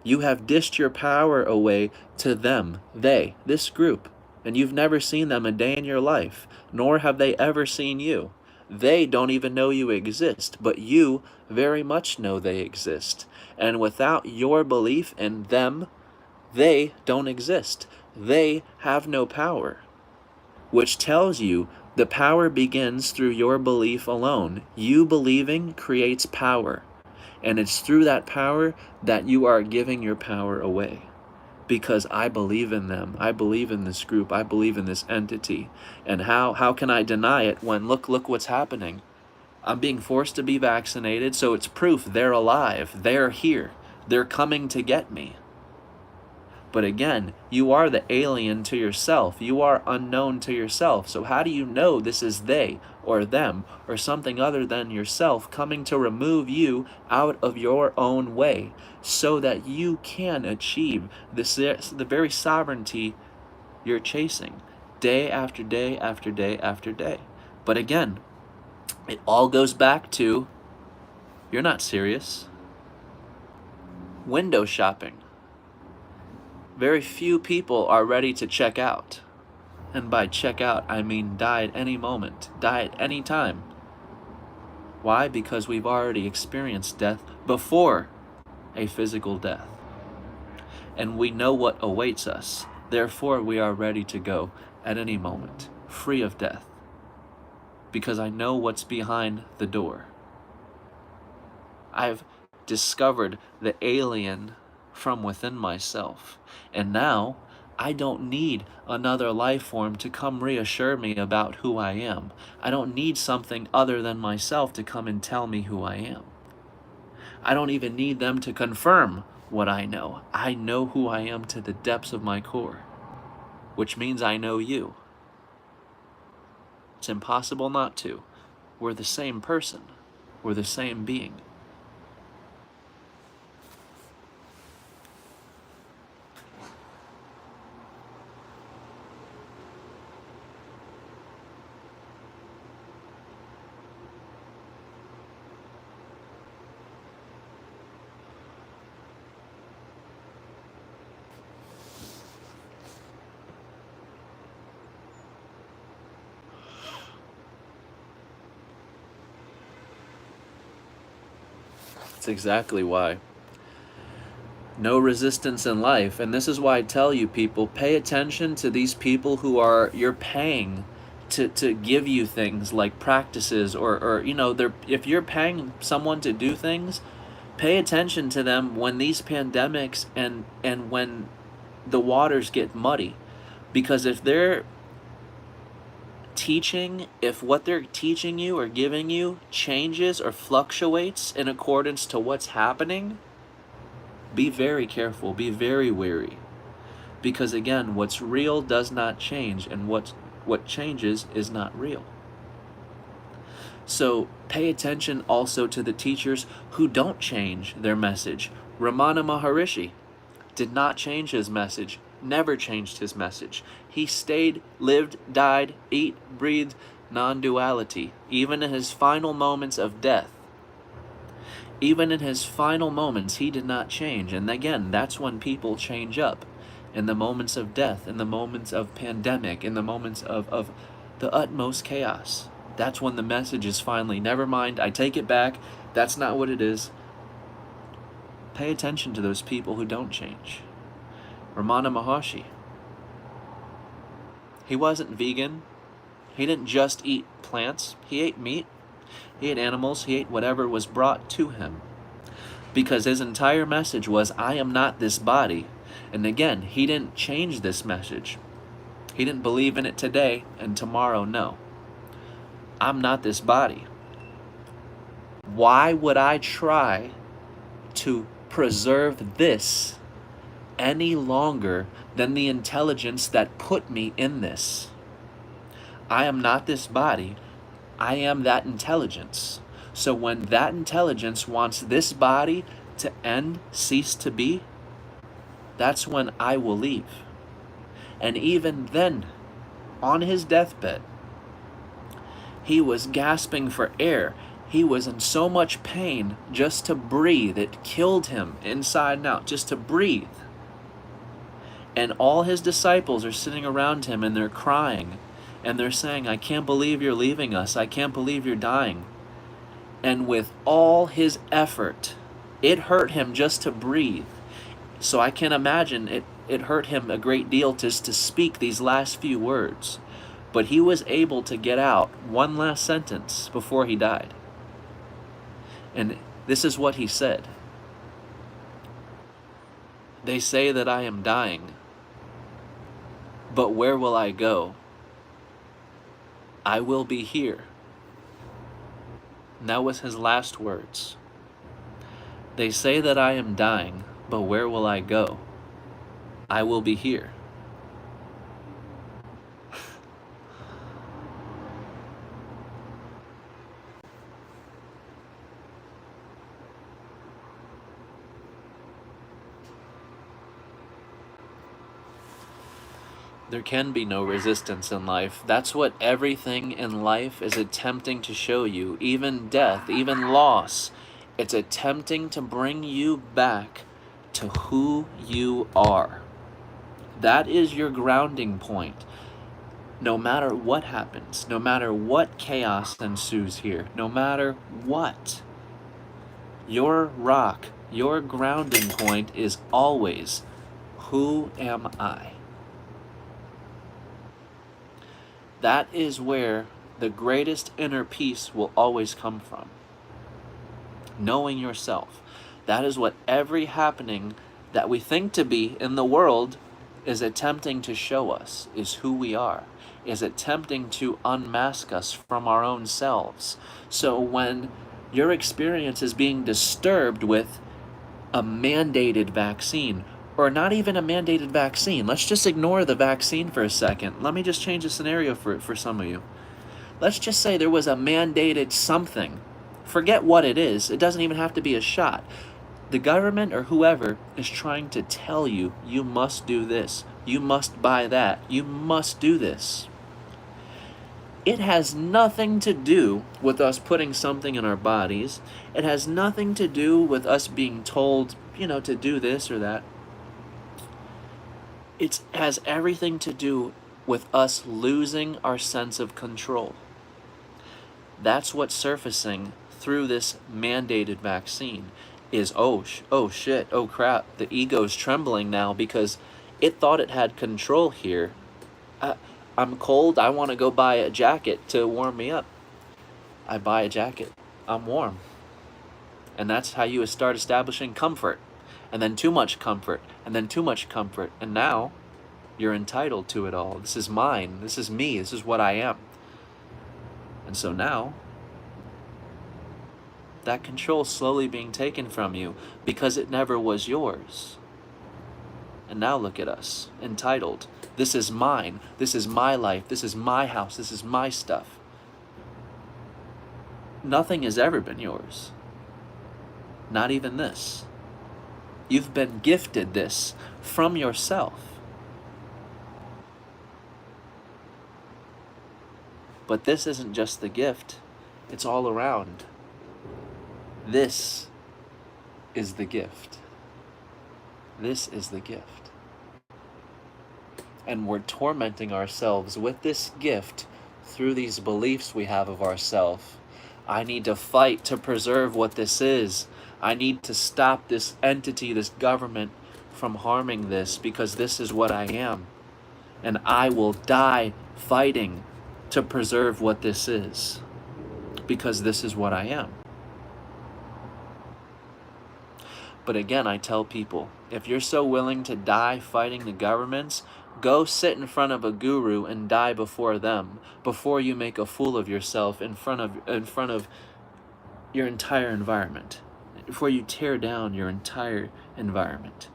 You have dished your power away to them, they, this group, and you've never seen them a day in your life, nor have they ever seen you. They don't even know you exist, but you very much know they exist. And without your belief in them, they don't exist. They have no power. Which tells you the power begins through your belief alone. You believing creates power. And it's through that power that you are giving your power away. Because I believe in them. I believe in this group. I believe in this entity. And how can I deny it when look what's happening? I'm being forced to be vaccinated, so it's proof they're alive. They're here. They're coming to get me. But again, you are the alien to yourself. You are unknown to yourself. So how do you know this is they or them or something other than yourself coming to remove you out of your own way so that you can achieve the very sovereignty you're chasing day after day after day after day? But again, it all goes back to, you're not serious. Window shopping. Very few people are ready to check out. And by check out, I mean die at any moment, die at any time. Why? Because we've already experienced death before a physical death. And we know what awaits us. Therefore, we are ready to go at any moment, free of death. Because I know what's behind the door. I've discovered the alien from within myself. And now I don't need another life form to come reassure me about who I am. I don't need something other than myself to come and tell me who I am. I don't even need them to confirm what I know. I know who I am to the depths of my core, which means I know you. It's impossible not to. We're the same person. We're the same being. That's exactly why. No resistance in life. And this is why I tell you, people, pay attention to these people who you're paying to give you things like practices, or if you're paying someone to do things, pay attention to them when these pandemics and when the waters get muddy. Because if what they're teaching you or giving you changes or fluctuates in accordance to what's happening, be very careful, be very wary. Because again, what's real does not change, and what changes is not real. So pay attention also to the teachers who don't change their message. Ramana Maharishi did not change his message, never changed his message. He stayed, lived, died, ate, breathed, non-duality, even in his final moments of death. Even in his final moments, he did not change. And again, that's when people change up. In the moments of death, in the moments of pandemic, in the moments of the utmost chaos. That's when the message is finally, never mind, I take it back, that's not what it is. Pay attention to those people who don't change. Ramana Maharshi. He wasn't vegan. He didn't just eat plants. He ate meat. He ate animals. He ate whatever was brought to him. Because his entire message was, I am not this body. And again, he didn't change this message. He didn't believe in it today, and tomorrow, no. I'm not this body. Why would I try to preserve this any longer than the intelligence that put me in this? I am not this body. I am that intelligence. So when that intelligence wants this body to end, cease to be, that's when I will leave. And even then, on his deathbed, he was gasping for air. He was in so much pain just to breathe. It killed him inside and out, just to breathe. And all his disciples are sitting around him and they're crying. And they're saying, I can't believe you're leaving us. I can't believe you're dying. And with all his effort, it hurt him just to breathe. So I can imagine it hurt him a great deal to speak these last few words. But he was able to get out one last sentence before he died. And this is what he said. They say that I am dying, but where will I go? I will be here. And that was his last words. They say that I am dying, but where will I go? I will be here. There can be no resistance in life. That's what everything in life is attempting to show you. Even death, even loss. It's attempting to bring you back to who you are. That is your grounding point. No matter what happens, no matter what chaos ensues here, no matter what, your rock, your grounding point is always, who am I? That is where the greatest inner peace will always come from. Knowing yourself. That is what every happening that we think to be in the world is attempting to show us is who we are, is attempting to unmask us from our own selves. So when your experience is being disturbed with a mandated vaccine, or not even a mandated vaccine, let's just ignore the vaccine for a second. Let me just change the scenario for some of you. Let's just say there was a mandated something. Forget what it is. It doesn't even have to be a shot. The government or whoever is trying to tell you, you must do this, you must buy that, you must do this. It has nothing to do with us putting something in our bodies. It has nothing to do with us being told, to do this or that. It has everything to do with us losing our sense of control. That's what's surfacing through this mandated vaccine is, oh shit, oh crap, the ego's trembling now because it thought it had control here. I'm cold, I want to go buy a jacket to warm me up. I buy a jacket, I'm warm. And that's how you start establishing comfort. And then too much comfort, and then too much comfort. And now you're entitled to it all. This is mine, this is me, this is what I am. And so now, that control is slowly being taken from you because it never was yours. And now look at us, entitled. This is mine. This is my life. This is my house. This is my stuff. Nothing has ever been yours. Not even this. You've been gifted this from yourself. But this isn't just the gift. It's all around. This is the gift. This is the gift. And we're tormenting ourselves with this gift through these beliefs we have of ourselves. I need to fight to preserve what this is. I need to stop this entity, this government, from harming this because this is what I am. And I will die fighting to preserve what this is because this is what I am. But again, I tell people, if you're so willing to die fighting the governments, go sit in front of a guru and die before them, before you make a fool of yourself in front of your entire environment, before you tear down your entire environment.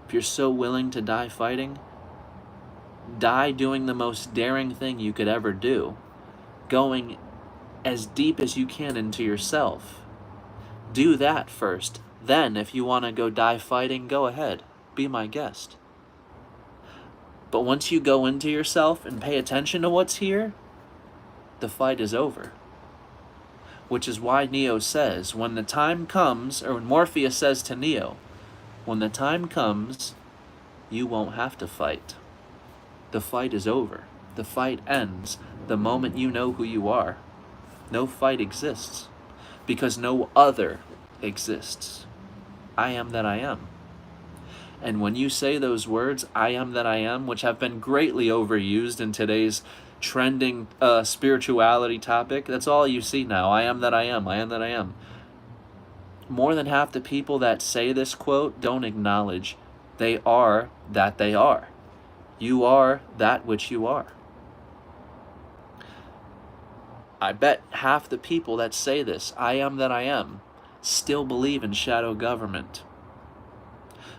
If you're so willing to die fighting, die doing the most daring thing you could ever do, going as deep as you can into yourself. Do that first. Then, if you want to go die fighting, go ahead. Be my guest. But once you go into yourself and pay attention to what's here, the fight is over. Which is why Neo says, when the time comes, or when Morpheus says to Neo, when the time comes, you won't have to fight. The fight is over. The fight ends the moment you know who you are. No fight exists. Because no other exists. I am that I am. And when you say those words, I am that I am, which have been greatly overused in today's trending spirituality topic, that's all you see now. I am that I am. I am that I am. More than half the people that say this quote don't acknowledge they are that they are. You are that which you are. I bet half the people that say this, I am that I am, still believe in shadow government.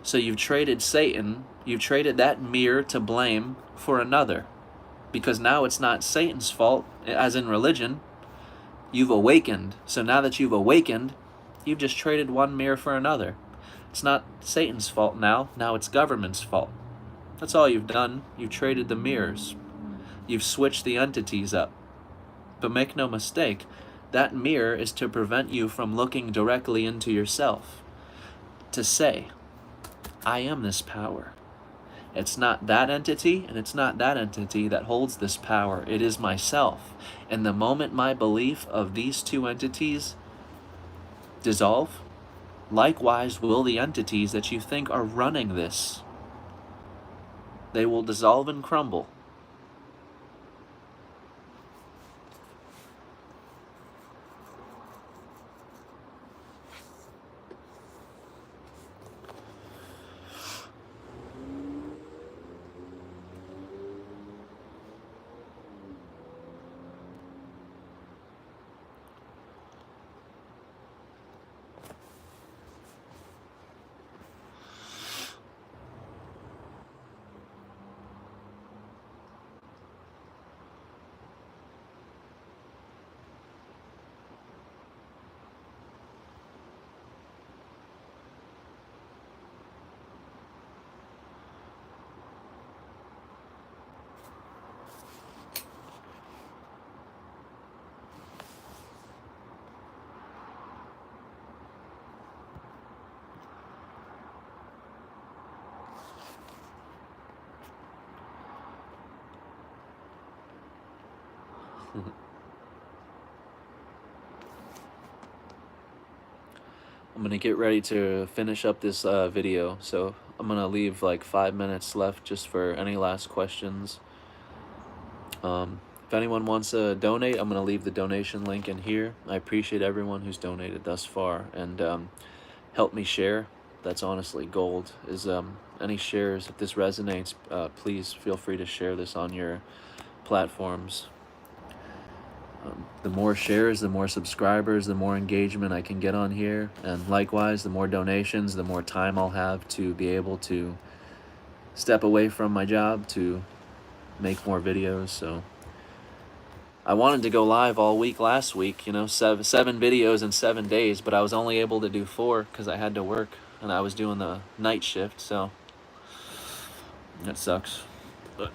So you've traded Satan, you've traded that mirror to blame for another. Because now it's not Satan's fault, as in religion. You've awakened. So now that you've awakened, you've just traded one mirror for another. It's not Satan's fault now it's government's fault. That's all you've done. You've traded the mirrors. You've switched the entities up. But make no mistake, that mirror is to prevent you from looking directly into yourself. To say, I am this power. It's not that entity, and it's not that entity that holds this power. It is myself. And the moment my belief of these two entities dissolve, likewise will the entities that you think are running this. They will dissolve and crumble. I'm gonna get ready to finish up this video, so I'm gonna leave like 5 minutes left just for any last questions. If anyone wants to donate, I'm gonna leave the donation link in here. I appreciate everyone who's donated thus far, and help me share. That's honestly gold. Is any shares, if this resonates, please feel free to share this on your platforms. The more shares, the more subscribers, the more engagement I can get on here, and likewise, the more donations, the more time I'll have to be able to step away from my job to make more videos. So I wanted to go live all week last week, you know, seven videos in 7 days, but I was only able to do 4 because I had to work and I was doing the night shift, so that sucks. But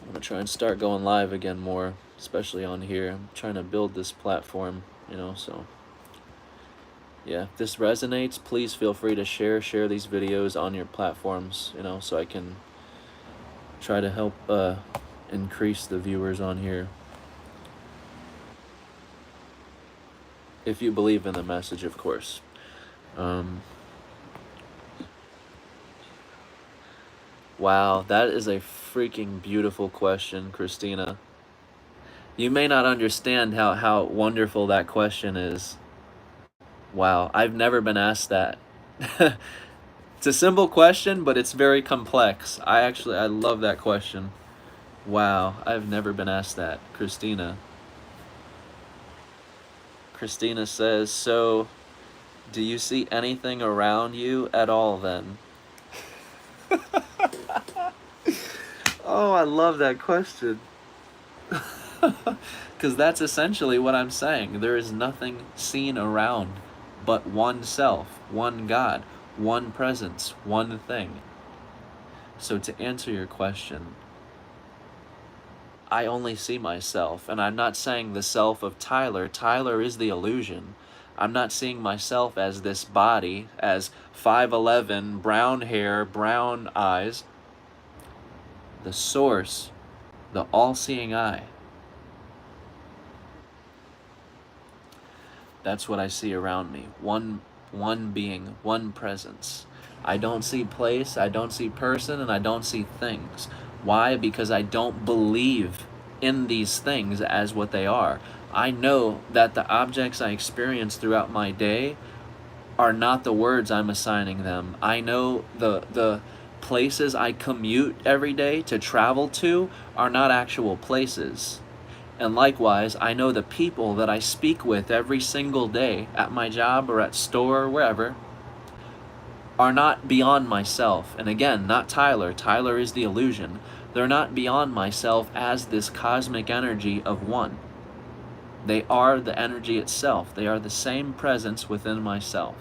I'm gonna try and start going live again more, especially on here. I'm trying to build this platform, you know, so yeah, if this resonates, please feel free to share these videos on your platforms, you know, so I can try to help increase the viewers on here. If you believe in the message, of course. Wow, that is a freaking beautiful question, Christina. You may not understand how wonderful that question is. Wow, I've never been asked that. It's a simple question, but it's very complex. I love that question. Wow, I've never been asked that, Christina. Christina says, so do you see anything around you at all then? Oh, I love that question. Because that's essentially what I'm saying. There is nothing seen around but one self, one God, one presence, one thing. So to answer your question, I only see myself, and I'm not saying the self of Tyler. Tyler is the illusion. I'm not seeing myself as this body, as 5'11", brown hair, brown eyes. The source, the all-seeing eye. That's what I see around me. One being, one presence. I don't see place, I don't see person, and I don't see things. Why? Because I don't believe in these things as what they are. I know that the objects I experience throughout my day are not the words I'm assigning them. I know the places I commute every day to travel to are not actual places. And likewise, I know the people that I speak with every single day at my job or at store or wherever are not beyond myself. And again, not Tyler. Tyler is the illusion. They're not beyond myself as this cosmic energy of one. They are the energy itself. They are the same presence within myself.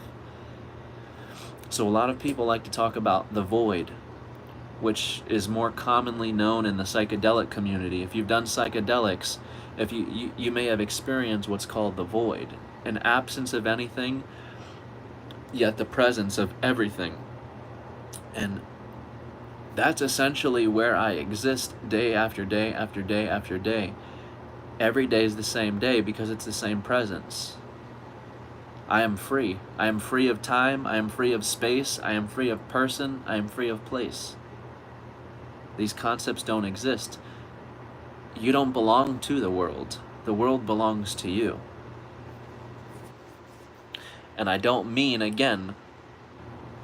So a lot of people like to talk about the void, which is more commonly known in the psychedelic community. If you've done psychedelics, if you may have experienced what's called the void, an absence of anything, yet the presence of everything. And that's essentially where I exist day after day after day after day. Every day is the same day because it's the same presence. I am free. I am free of time. I am free of space. I am free of person. I am free of place. These concepts don't exist. You don't belong to the world. The world belongs to you. And I don't mean, again,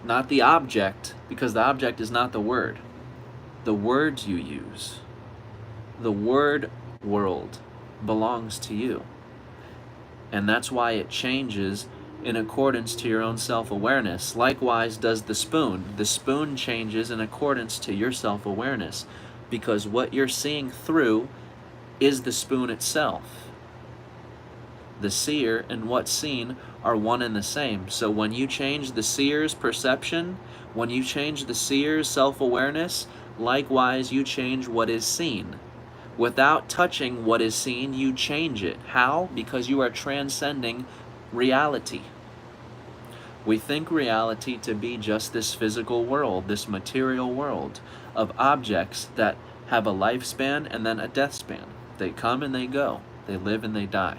not the object, because the object is not the word. The words you use, the word world, belongs to you. And that's why it changes in accordance to your own self-awareness. Likewise does the spoon. The spoon changes in accordance to your self-awareness, because what you're seeing through is the spoon itself. The seer and what's seen are one and the same. So when you change the seer's perception, when you change the seer's self-awareness, likewise you change what is seen. Without touching what is seen, you change it. How? Because you are transcending reality. We think reality to be just this physical world, this material world of objects that have a lifespan and then a death span. They come and they go. They live and they die.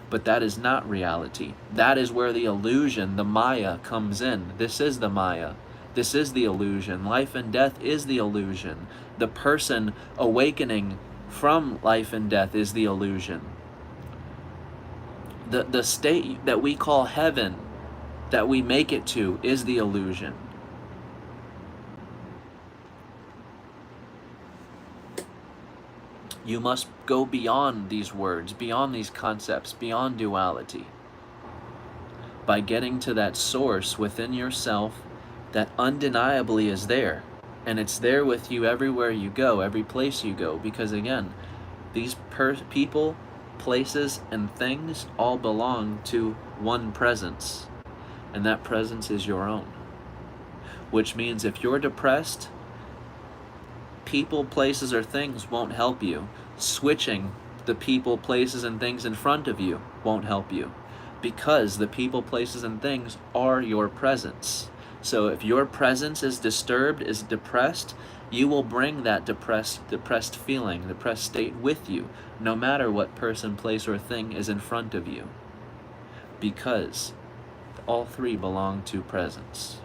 But that is not reality. That is where the illusion, the Maya, comes in. This is the Maya. This is the illusion. Life and death is the illusion. The person awakening from life and death is the illusion. The state that we call heaven, that we make it to, is the illusion. You must go beyond these words, beyond these concepts, beyond duality, by getting to that source within yourself that undeniably is there. And it's there with you everywhere you go, every place you go, because again, these people, places, and things all belong to one presence, and that presence is your own. Which means if you're depressed, people, places, or things won't help you. Switching the people, places, and things in front of you won't help you, because the people, places, and things are your presence. So if your presence is disturbed, is depressed, you will bring that depressed feeling, depressed state with you, no matter what person, place, or thing is in front of you, because all three belong to presence.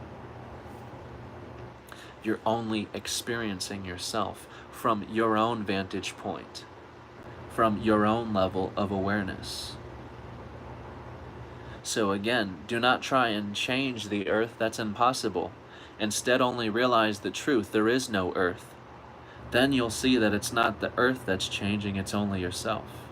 You're only experiencing yourself from your own vantage point, from your own level of awareness. So again, do not try and change the earth. That's impossible. Instead, only realize the truth. There is no earth. Then you'll see that it's not the earth that's changing, it's only yourself.